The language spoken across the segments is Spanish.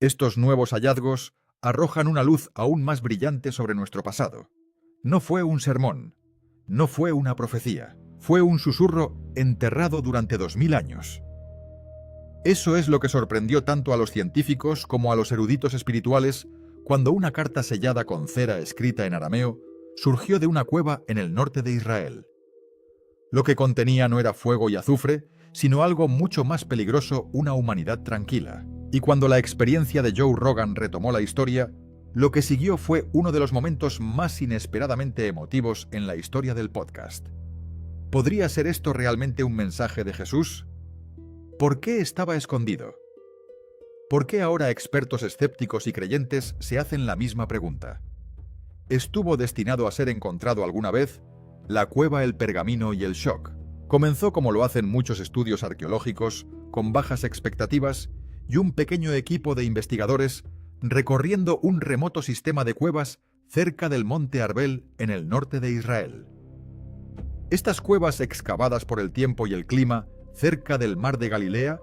Estos nuevos hallazgos arrojan una luz aún más brillante sobre nuestro pasado. No fue un sermón, no fue una profecía, fue un susurro enterrado durante 2000 años. Eso es lo que sorprendió tanto a los científicos como a los eruditos espirituales cuando una carta sellada con cera escrita en arameo surgió de una cueva en el norte de Israel. Lo que contenía no era fuego y azufre, sino algo mucho más peligroso, una humanidad tranquila. Y cuando la experiencia de Joe Rogan retomó la historia, lo que siguió fue uno de los momentos más inesperadamente emotivos en la historia del podcast. ¿Podría ser esto realmente un mensaje de Jesús? ¿Por qué estaba escondido? ¿Por qué ahora expertos escépticos y creyentes se hacen la misma pregunta? ¿Estuvo destinado a ser encontrado alguna vez? La cueva, el pergamino y el shock. Comenzó como lo hacen muchos estudios arqueológicos, con bajas expectativas y un pequeño equipo de investigadores recorriendo un remoto sistema de cuevas cerca del monte Arbel en el norte de Israel. Estas cuevas excavadas por el tiempo y el clima cerca del mar de Galilea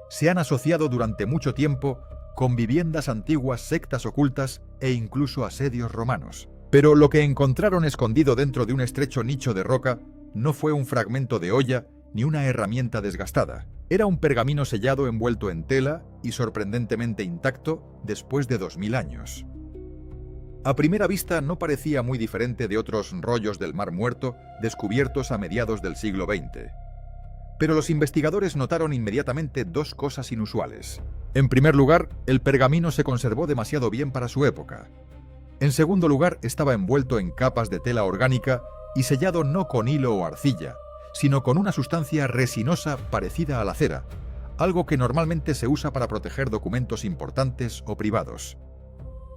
se han asociado durante mucho tiempo con viviendas antiguas, sectas ocultas e incluso asedios romanos. Pero lo que encontraron escondido dentro de un estrecho nicho de roca no fue un fragmento de olla ni una herramienta desgastada. Era un pergamino sellado envuelto en tela y sorprendentemente intacto después de 2000 años. A primera vista no parecía muy diferente de otros rollos del Mar Muerto descubiertos a mediados del siglo XX. Pero los investigadores notaron inmediatamente dos cosas inusuales. En primer lugar, el pergamino se conservó demasiado bien para su época. En segundo lugar, estaba envuelto en capas de tela orgánica y sellado no con hilo o arcilla, sino con una sustancia resinosa parecida a la cera, algo que normalmente se usa para proteger documentos importantes o privados.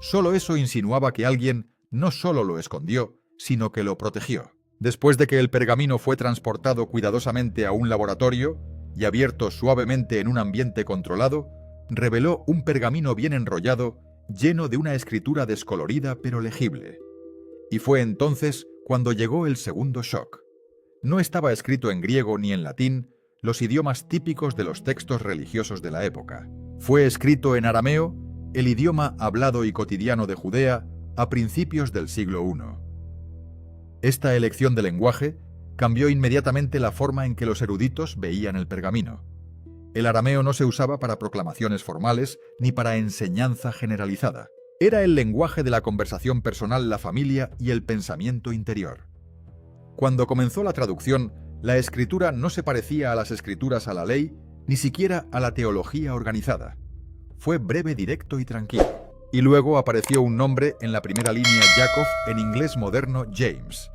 Solo eso insinuaba que alguien no solo lo escondió, sino que lo protegió. Después de que el pergamino fue transportado cuidadosamente a un laboratorio y abierto suavemente en un ambiente controlado, reveló un pergamino bien enrollado, lleno de una escritura descolorida pero legible. Y fue entonces cuando llegó el segundo shock. No estaba escrito en griego ni en latín, los idiomas típicos de los textos religiosos de la época. Fue escrito en arameo, el idioma hablado y cotidiano de Judea, a principios del siglo I. Esta elección de lenguaje cambió inmediatamente la forma en que los eruditos veían el pergamino. El arameo no se usaba para proclamaciones formales ni para enseñanza generalizada. Era el lenguaje de la conversación personal, la familia y el pensamiento interior. Cuando comenzó la traducción, la escritura no se parecía a las escrituras a la ley, ni siquiera a la teología organizada. Fue breve, directo y tranquilo. Y luego apareció un nombre en la primera línea, Jacob, en inglés moderno, James.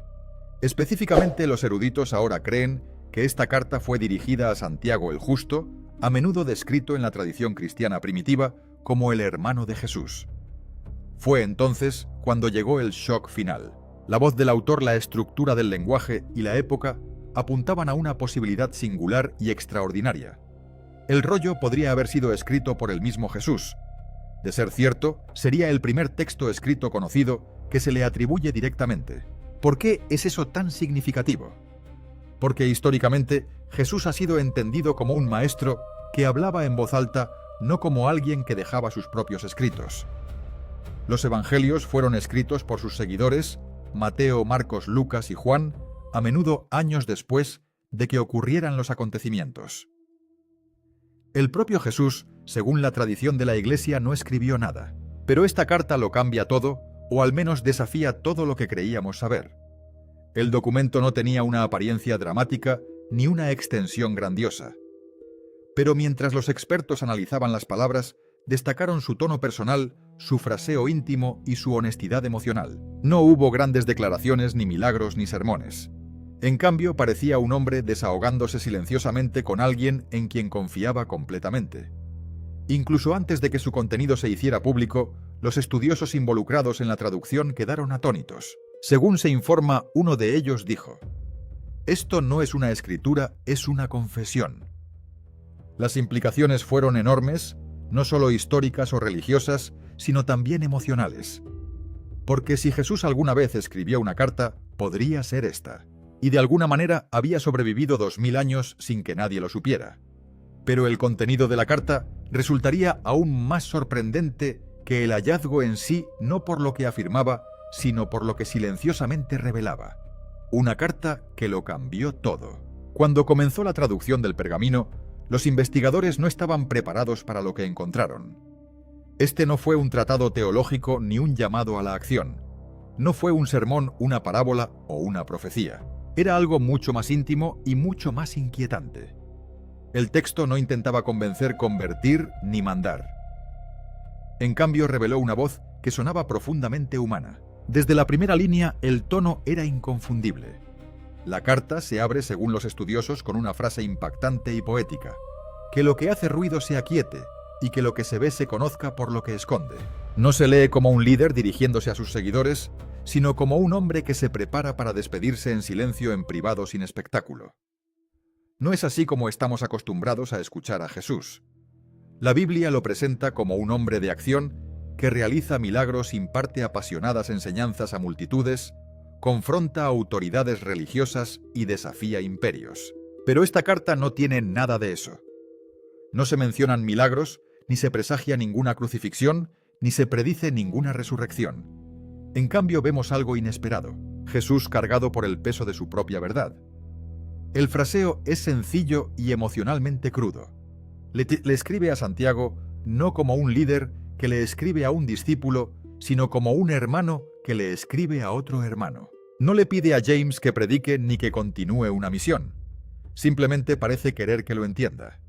Específicamente, los eruditos ahora creen que esta carta fue dirigida a Santiago el Justo, a menudo descrito en la tradición cristiana primitiva como el hermano de Jesús. Fue entonces cuando llegó el shock final. La voz del autor, la estructura del lenguaje y la época apuntaban a una posibilidad singular y extraordinaria. El rollo podría haber sido escrito por el mismo Jesús. De ser cierto, sería el primer texto escrito conocido que se le atribuye directamente. ¿Por qué es eso tan significativo? Porque históricamente Jesús ha sido entendido como un maestro que hablaba en voz alta, no como alguien que dejaba sus propios escritos. Los evangelios fueron escritos por sus seguidores, Mateo, Marcos, Lucas y Juan, a menudo años después de que ocurrieran los acontecimientos. El propio Jesús, según la tradición de la Iglesia, no escribió nada. Pero esta carta lo cambia todo, o al menos desafía todo lo que creíamos saber. El documento no tenía una apariencia dramática ni una extensión grandiosa. Pero mientras los expertos analizaban las palabras, destacaron su tono personal, su fraseo íntimo y su honestidad emocional. No hubo grandes declaraciones, ni milagros, ni sermones. En cambio, parecía un hombre desahogándose silenciosamente con alguien en quien confiaba completamente. Incluso antes de que su contenido se hiciera público, los estudiosos involucrados en la traducción quedaron atónitos. Según se informa, uno de ellos dijo: «Esto no es una escritura, es una confesión». Las implicaciones fueron enormes, no solo históricas o religiosas, sino también emocionales. Porque si Jesús alguna vez escribió una carta, podría ser esta. Y de alguna manera había sobrevivido 2000 años sin que nadie lo supiera. Pero el contenido de la carta resultaría aún más sorprendente que el hallazgo en sí, no por lo que afirmaba, sino por lo que silenciosamente revelaba. Una carta que lo cambió todo. Cuando comenzó la traducción del pergamino, los investigadores no estaban preparados para lo que encontraron. Este no fue un tratado teológico ni un llamado a la acción. No fue un sermón, una parábola o una profecía. Era algo mucho más íntimo y mucho más inquietante. El texto no intentaba convencer, convertir ni mandar. En cambio, reveló una voz que sonaba profundamente humana. Desde la primera línea, el tono era inconfundible. La carta se abre, según los estudiosos, con una frase impactante y poética: que lo que hace ruido se aquiete y que lo que se ve se conozca por lo que esconde. No se lee como un líder dirigiéndose a sus seguidores, sino como un hombre que se prepara para despedirse en silencio en privado sin espectáculo. No es así como estamos acostumbrados a escuchar a Jesús. La Biblia lo presenta como un hombre de acción que realiza milagros, imparte apasionadas enseñanzas a multitudes, confronta autoridades religiosas y desafía imperios. Pero esta carta no tiene nada de eso. No se mencionan milagros, ni se presagia ninguna crucifixión, ni se predice ninguna resurrección. En cambio, vemos algo inesperado: Jesús cargado por el peso de su propia verdad. El fraseo es sencillo y emocionalmente crudo. Le escribe a Santiago no como un líder que le escribe a un discípulo, sino como un hermano que le escribe a otro hermano. No le pide a James que predique ni que continúe una misión. Simplemente parece querer que lo entienda.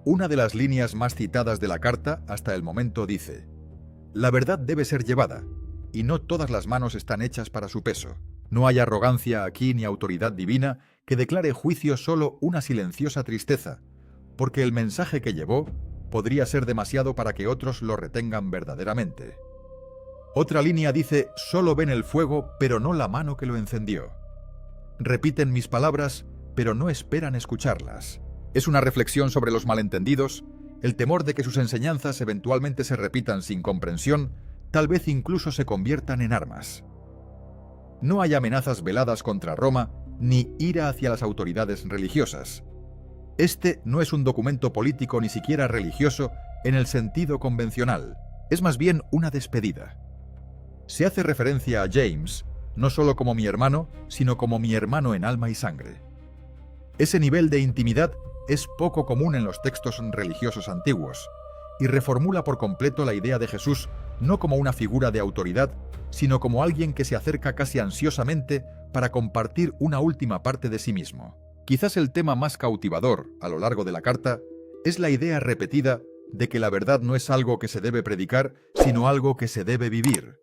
Una de las líneas más citadas de la carta hasta el momento dice: la verdad debe ser llevada, y no todas las manos están hechas para su peso. No hay arrogancia aquí ni autoridad divina que declare juicio, solo una silenciosa tristeza, porque el mensaje que llevó podría ser demasiado para que otros lo retengan verdaderamente. Otra línea dice: solo ven el fuego, pero no la mano que lo encendió. Repiten mis palabras, pero no esperan escucharlas. Es una reflexión sobre los malentendidos, el temor de que sus enseñanzas eventualmente se repitan sin comprensión, tal vez incluso se conviertan en armas. No hay amenazas veladas contra Roma, ni ira hacia las autoridades religiosas. Este no es un documento político ni siquiera religioso en el sentido convencional, es más bien una despedida. Se hace referencia a James, no solo como mi hermano, sino como mi hermano en alma y sangre. Ese nivel de intimidad es poco común en los textos religiosos antiguos, y reformula por completo la idea de Jesús no como una figura de autoridad, sino como alguien que se acerca casi ansiosamente para compartir una última parte de sí mismo. Quizás el tema más cautivador a lo largo de la carta es la idea repetida de que la verdad no es algo que se debe predicar, sino algo que se debe vivir.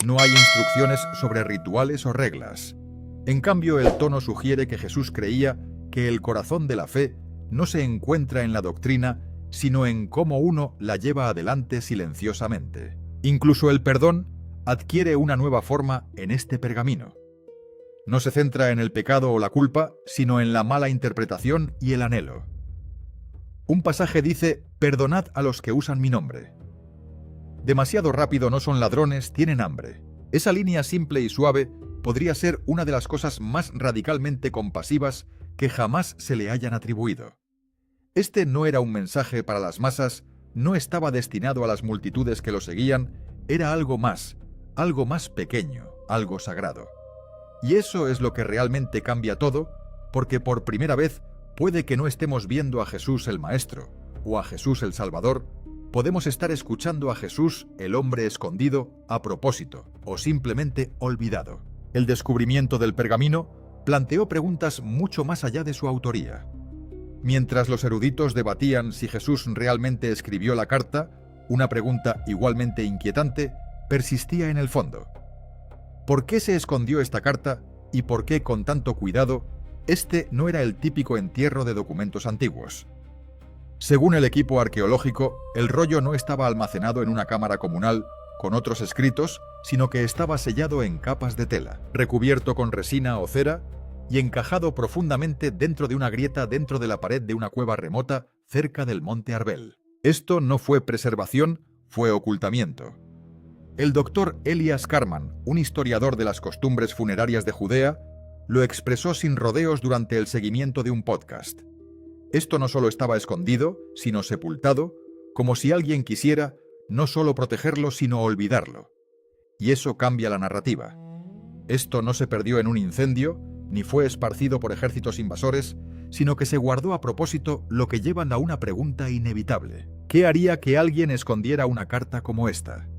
No hay instrucciones sobre rituales o reglas. En cambio, el tono sugiere que Jesús creía que el corazón de la fe no se encuentra en la doctrina, sino en cómo uno la lleva adelante silenciosamente. Incluso el perdón adquiere una nueva forma en este pergamino. No se centra en el pecado o la culpa, sino en la mala interpretación y el anhelo. Un pasaje dice: perdonad a los que usan mi nombre. Demasiado rápido no son ladrones, tienen hambre. Esa línea simple y suave podría ser una de las cosas más radicalmente compasivas que jamás se le hayan atribuido. Este no era un mensaje para las masas, no estaba destinado a las multitudes que lo seguían, era algo más pequeño, algo sagrado. Y eso es lo que realmente cambia todo, porque por primera vez puede que no estemos viendo a Jesús el Maestro o a Jesús el Salvador, podemos estar escuchando a Jesús, el hombre escondido, a propósito o simplemente olvidado. El descubrimiento del pergamino planteó preguntas mucho más allá de su autoría. Mientras los eruditos debatían si Jesús realmente escribió la carta, una pregunta igualmente inquietante persistía en el fondo. ¿Por qué se escondió esta carta y por qué con tanto cuidado? Este no era el típico entierro de documentos antiguos. Según el equipo arqueológico, el rollo no estaba almacenado en una cámara comunal con otros escritos, sino que estaba sellado en capas de tela, recubierto con resina o cera y encajado profundamente dentro de una grieta dentro de la pared de una cueva remota cerca del monte Arbel. Esto no fue preservación, fue ocultamiento. El doctor Elias Carman, un historiador de las costumbres funerarias de Judea, lo expresó sin rodeos durante el seguimiento de un podcast. Esto no solo estaba escondido, sino sepultado, como si alguien quisiera no solo protegerlo, sino olvidarlo. Y eso cambia la narrativa. Esto no se perdió en un incendio, ni fue esparcido por ejércitos invasores, sino que se guardó a propósito, lo que lleva a una pregunta inevitable. ¿Qué haría que alguien escondiera una carta como esta?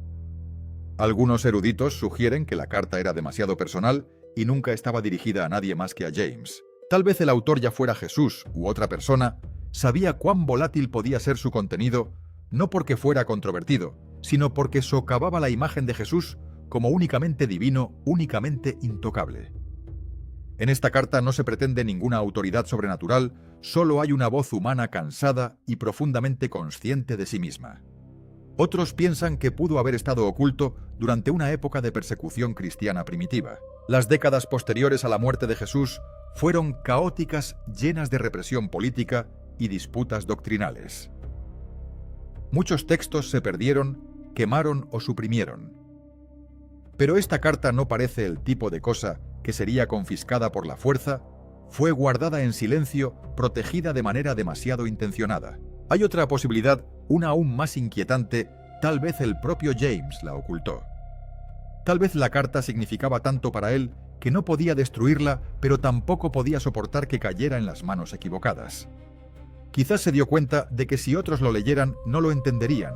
Algunos eruditos sugieren que la carta era demasiado personal y nunca estaba dirigida a nadie más que a James. Tal vez el autor ya fuera Jesús u otra persona, sabía cuán volátil podía ser su contenido, no porque fuera controvertido, sino porque socavaba la imagen de Jesús como únicamente divino, únicamente intocable. En esta carta no se pretende ninguna autoridad sobrenatural, solo hay una voz humana cansada y profundamente consciente de sí misma. Otros piensan que pudo haber estado oculto durante una época de persecución cristiana primitiva. Las décadas posteriores a la muerte de Jesús fueron caóticas, llenas de represión política y disputas doctrinales. Muchos textos se perdieron, quemaron o suprimieron. Pero esta carta no parece el tipo de cosa que sería confiscada por la fuerza, fue guardada en silencio, protegida de manera demasiado intencionada. Hay otra posibilidad, una aún más inquietante, tal vez el propio James la ocultó. Tal vez la carta significaba tanto para él que no podía destruirla, pero tampoco podía soportar que cayera en las manos equivocadas. Quizás se dio cuenta de que si otros lo leyeran no lo entenderían,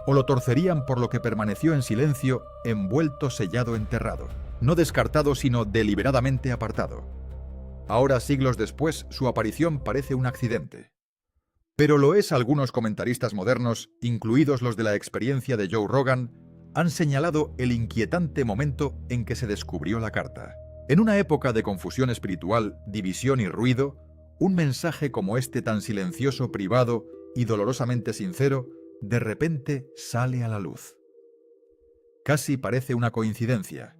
o lo torcerían, por lo que permaneció en silencio, envuelto, sellado, enterrado. No descartado, sino deliberadamente apartado. Ahora, siglos después, su aparición parece un accidente. Pero lo es. Algunos comentaristas modernos, incluidos los de la experiencia de Joe Rogan, han señalado el inquietante momento en que se descubrió la carta. En una época de confusión espiritual, división y ruido, un mensaje como este, tan silencioso, privado y dolorosamente sincero, de repente sale a la luz. Casi parece una coincidencia.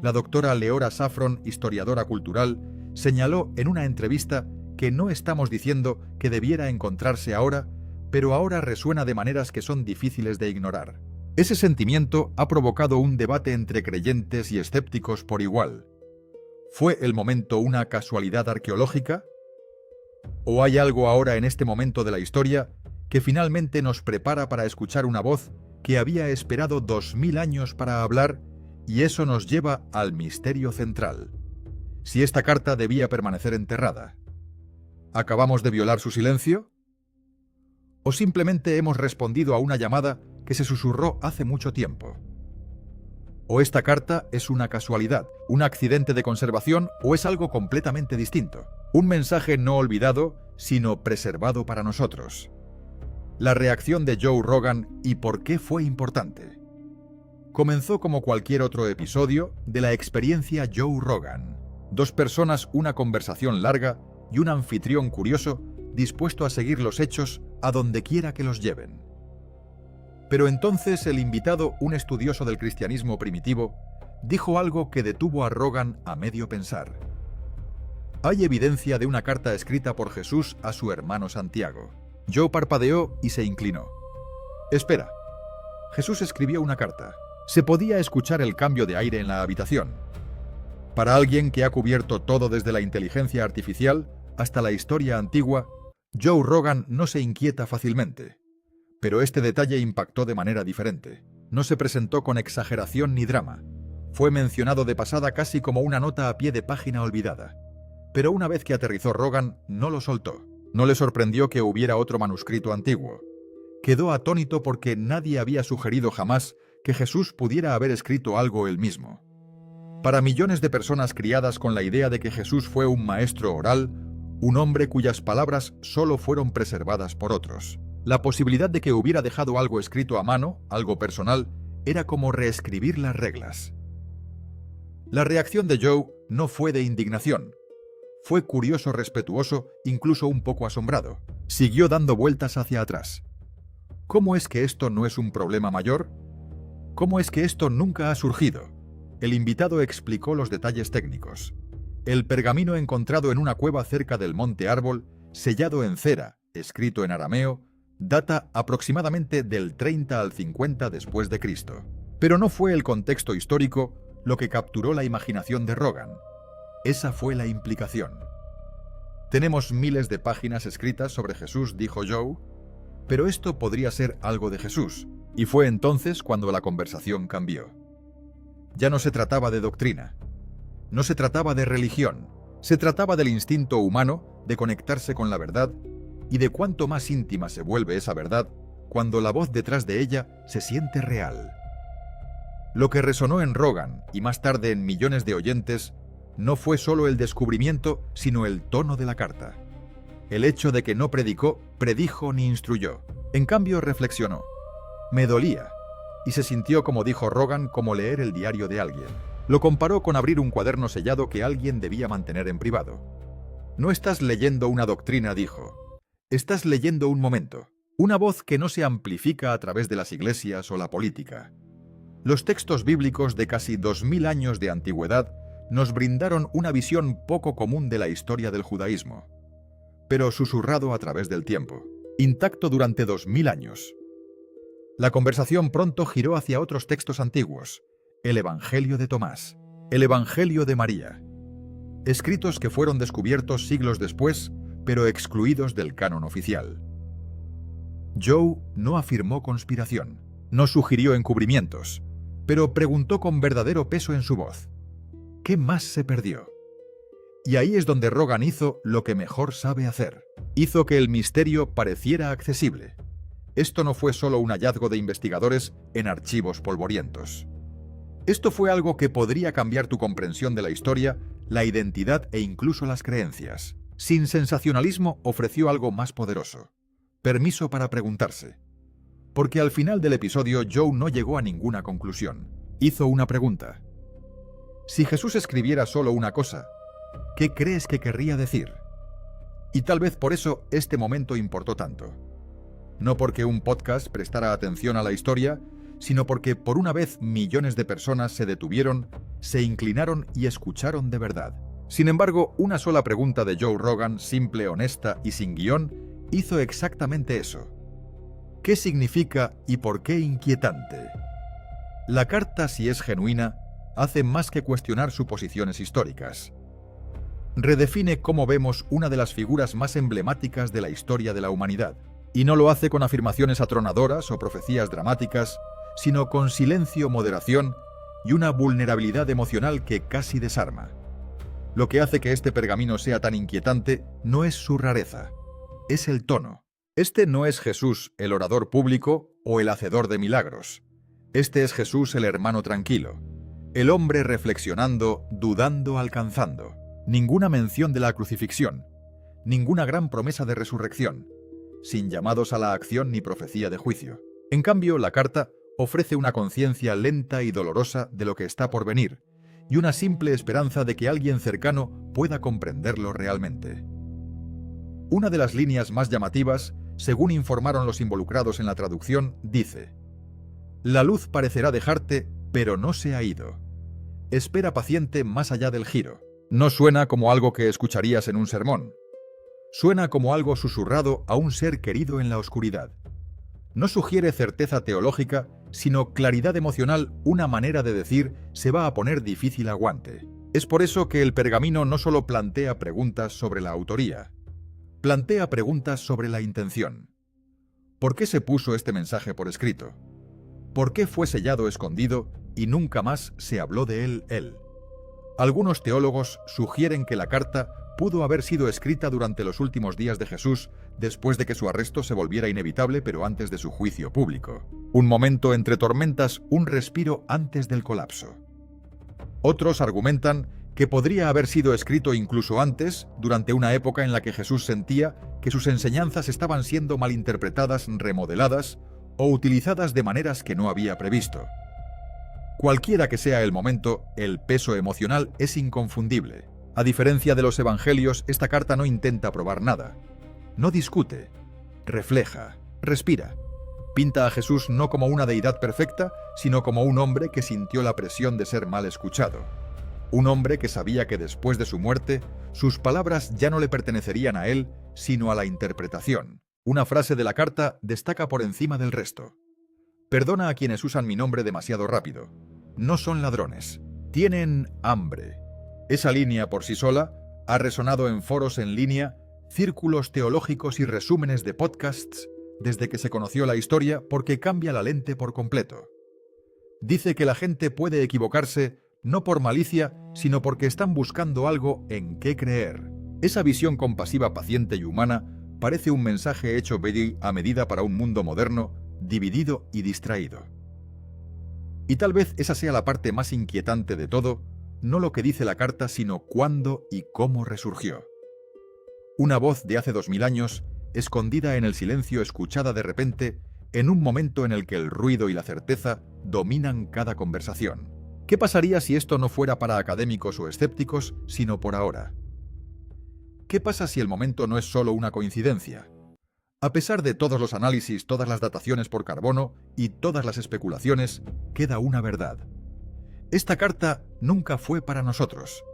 La doctora Leora Saffron, historiadora cultural, señaló en una entrevista que no estamos diciendo que debiera encontrarse ahora, pero ahora resuena de maneras que son difíciles de ignorar. Ese sentimiento ha provocado un debate entre creyentes y escépticos por igual. ¿Fue el momento una casualidad arqueológica? ¿O hay algo ahora en este momento de la historia que finalmente nos prepara para escuchar una voz que había esperado 2000 años para hablar, y eso nos lleva al misterio central? Si esta carta debía permanecer enterrada, ¿acabamos de violar su silencio? ¿O simplemente hemos respondido a una llamada que se susurró hace mucho tiempo? ¿O esta carta es una casualidad, un accidente de conservación, o es algo completamente distinto? Un mensaje no olvidado, sino preservado para nosotros. La reacción de Joe Rogan y por qué fue importante. Comenzó como cualquier otro episodio de la experiencia Joe Rogan. Dos personas, una conversación larga y un anfitrión curioso dispuesto a seguir los hechos a donde quiera que los lleven. Pero entonces el invitado, un estudioso del cristianismo primitivo, dijo algo que detuvo a Rogan a medio pensar. Hay evidencia de una carta escrita por Jesús a su hermano Santiago. Joe parpadeó y se inclinó. Espera. Jesús escribió una carta. Se podía escuchar el cambio de aire en la habitación. Para alguien que ha cubierto todo desde la inteligencia artificial hasta la historia antigua, Joe Rogan no se inquieta fácilmente. Pero este detalle impactó de manera diferente. No se presentó con exageración ni drama. Fue mencionado de pasada, casi como una nota a pie de página olvidada. Pero una vez que aterrizó Rogan, no lo soltó. No le sorprendió que hubiera otro manuscrito antiguo. Quedó atónito porque nadie había sugerido jamás que Jesús pudiera haber escrito algo él mismo. Para millones de personas criadas con la idea de que Jesús fue un maestro oral, un hombre cuyas palabras solo fueron preservadas por otros, la posibilidad de que hubiera dejado algo escrito a mano, algo personal, era como reescribir las reglas. La reacción de Joe no fue de indignación. Fue curioso, respetuoso, incluso un poco asombrado. Siguió dando vueltas hacia atrás. ¿Cómo es que esto no es un problema mayor? ¿Cómo es que esto nunca ha surgido? El invitado explicó los detalles técnicos. El pergamino encontrado en una cueva cerca del Monte Árbol, sellado en cera, escrito en arameo, data aproximadamente del 30 al 50 después de Cristo. Pero no fue el contexto histórico lo que capturó la imaginación de Rogan. Esa fue la implicación. Tenemos miles de páginas escritas sobre Jesús, dijo Joe, pero esto podría ser algo de Jesús, y fue entonces cuando la conversación cambió. Ya no se trataba de doctrina, no se trataba de religión, se trataba del instinto humano de conectarse con la verdad y de cuánto más íntima se vuelve esa verdad cuando la voz detrás de ella se siente real. Lo que resonó en Rogan y más tarde en millones de oyentes no fue solo el descubrimiento, sino el tono de la carta. El hecho de que no predicó, predijo ni instruyó. En cambio, reflexionó. Me dolía. Y se sintió, como dijo Rogan, como leer el diario de alguien. Lo comparó con abrir un cuaderno sellado que alguien debía mantener en privado. No estás leyendo una doctrina, dijo. Estás leyendo un momento. Una voz que no se amplifica a través de las iglesias o la política. Los textos bíblicos de casi 2000 años de antigüedad nos brindaron una visión poco común de la historia del judaísmo, pero susurrado a través del tiempo, intacto durante 2000 años. La conversación pronto giró hacia otros textos antiguos, el Evangelio de Tomás, el Evangelio de María, escritos que fueron descubiertos siglos después, pero excluidos del canon oficial. Joe no afirmó conspiración, no sugirió encubrimientos, pero preguntó con verdadero peso en su voz. ¿Qué más se perdió? Y ahí es donde Rogan hizo lo que mejor sabe hacer. Hizo que el misterio pareciera accesible. Esto no fue solo un hallazgo de investigadores en archivos polvorientos. Esto fue algo que podría cambiar tu comprensión de la historia, la identidad e incluso las creencias. Sin sensacionalismo, ofreció algo más poderoso. Permiso para preguntarse. Porque al final del episodio Joe no llegó a ninguna conclusión. Hizo una pregunta. Si Jesús escribiera solo una cosa, ¿qué crees que querría decir? Y tal vez por eso este momento importó tanto. No porque un podcast prestara atención a la historia, sino porque por una vez millones de personas se detuvieron, se inclinaron y escucharon de verdad. Sin embargo, una sola pregunta de Joe Rogan, simple, honesta y sin guión, hizo exactamente eso. ¿Qué significa y por qué inquietante? La carta, si es genuina, hace más que cuestionar suposiciones históricas. Redefine cómo vemos una de las figuras más emblemáticas de la historia de la humanidad. Y no lo hace con afirmaciones atronadoras o profecías dramáticas, sino con silencio, moderación y una vulnerabilidad emocional que casi desarma. Lo que hace que este pergamino sea tan inquietante no es su rareza, es el tono. Este no es Jesús, el orador público o el hacedor de milagros. Este es Jesús, el hermano tranquilo. El hombre reflexionando, dudando, alcanzando. Ninguna mención de la crucifixión. Ninguna gran promesa de resurrección. Sin llamados a la acción ni profecía de juicio. En cambio, la carta ofrece una conciencia lenta y dolorosa de lo que está por venir, y una simple esperanza de que alguien cercano pueda comprenderlo realmente. Una de las líneas más llamativas, según informaron los involucrados en la traducción, dice: «La luz parecerá dejarte, pero no se ha ido. Espera paciente más allá del giro». No suena como algo que escucharías en un sermón. Suena como algo susurrado a un ser querido en la oscuridad. No sugiere certeza teológica, sino claridad emocional, una manera de decir se va a poner difícil aguante. Es por eso que el pergamino no solo plantea preguntas sobre la autoría, plantea preguntas sobre la intención. ¿Por qué se puso este mensaje por escrito? ¿Por qué fue sellado escondido y nunca más se habló de él? Algunos teólogos sugieren que la carta pudo haber sido escrita durante los últimos días de Jesús, después de que su arresto se volviera inevitable, pero antes de su juicio público. Un momento entre tormentas, un respiro antes del colapso. Otros argumentan que podría haber sido escrito incluso antes, durante una época en la que Jesús sentía que sus enseñanzas estaban siendo malinterpretadas, remodeladas o utilizadas de maneras que no había previsto. Cualquiera que sea el momento, el peso emocional es inconfundible. A diferencia de los evangelios, esta carta no intenta probar nada. No discute, refleja, respira. Pinta a Jesús no como una deidad perfecta, sino como un hombre que sintió la presión de ser mal escuchado. Un hombre que sabía que después de su muerte, sus palabras ya no le pertenecerían a él, sino a la interpretación. Una frase de la carta destaca por encima del resto. Perdona a quienes usan mi nombre demasiado rápido. No son ladrones. Tienen hambre. Esa línea por sí sola ha resonado en foros en línea círculos teológicos y resúmenes de podcasts desde que se conoció la historia porque cambia la lente por completo. Dice que la gente puede equivocarse no por malicia, sino porque están buscando algo en qué creer. Esa visión compasiva, paciente y humana parece un mensaje hecho a medida para un mundo moderno, dividido y distraído. Y tal vez esa sea la parte más inquietante de todo, no lo que dice la carta, sino cuándo y cómo resurgió. Una voz de hace 2000 años, escondida en el silencio, escuchada de repente, en un momento en el que el ruido y la certeza dominan cada conversación. ¿Qué pasaría si esto no fuera para académicos o escépticos, sino por ahora? ¿Qué pasa si el momento no es solo una coincidencia? A pesar de todos los análisis, todas las dataciones por carbono y todas las especulaciones, queda una verdad. Esta carta nunca fue para nosotros.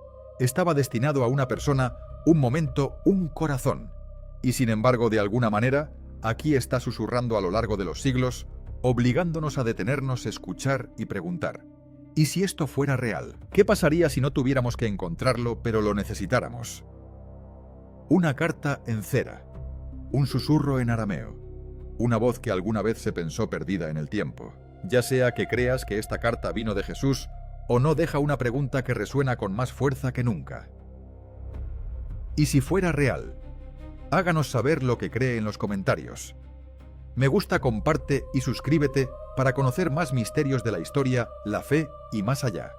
Estaba destinado a una persona, un momento, un corazón. Y sin embargo, de alguna manera, aquí está susurrando a lo largo de los siglos, obligándonos a detenernos, escuchar y preguntar. ¿Y si esto fuera real? ¿Qué pasaría si no tuviéramos que encontrarlo, pero lo necesitáramos? Una carta en cera. Un susurro en arameo. Una voz que alguna vez se pensó perdida en el tiempo. Ya sea que creas que esta carta vino de Jesús, o no, deja una pregunta que resuena con más fuerza que nunca. ¿Y si fuera real? Háganos saber lo que cree en los comentarios. Me gusta, comparte y suscríbete para conocer más misterios de la historia, la fe y más allá.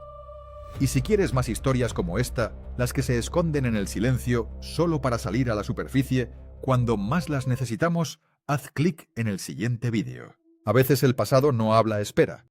Y si quieres más historias como esta, las que se esconden en el silencio solo para salir a la superficie, cuando más las necesitamos, haz clic en el siguiente vídeo. A veces el pasado no habla, espera.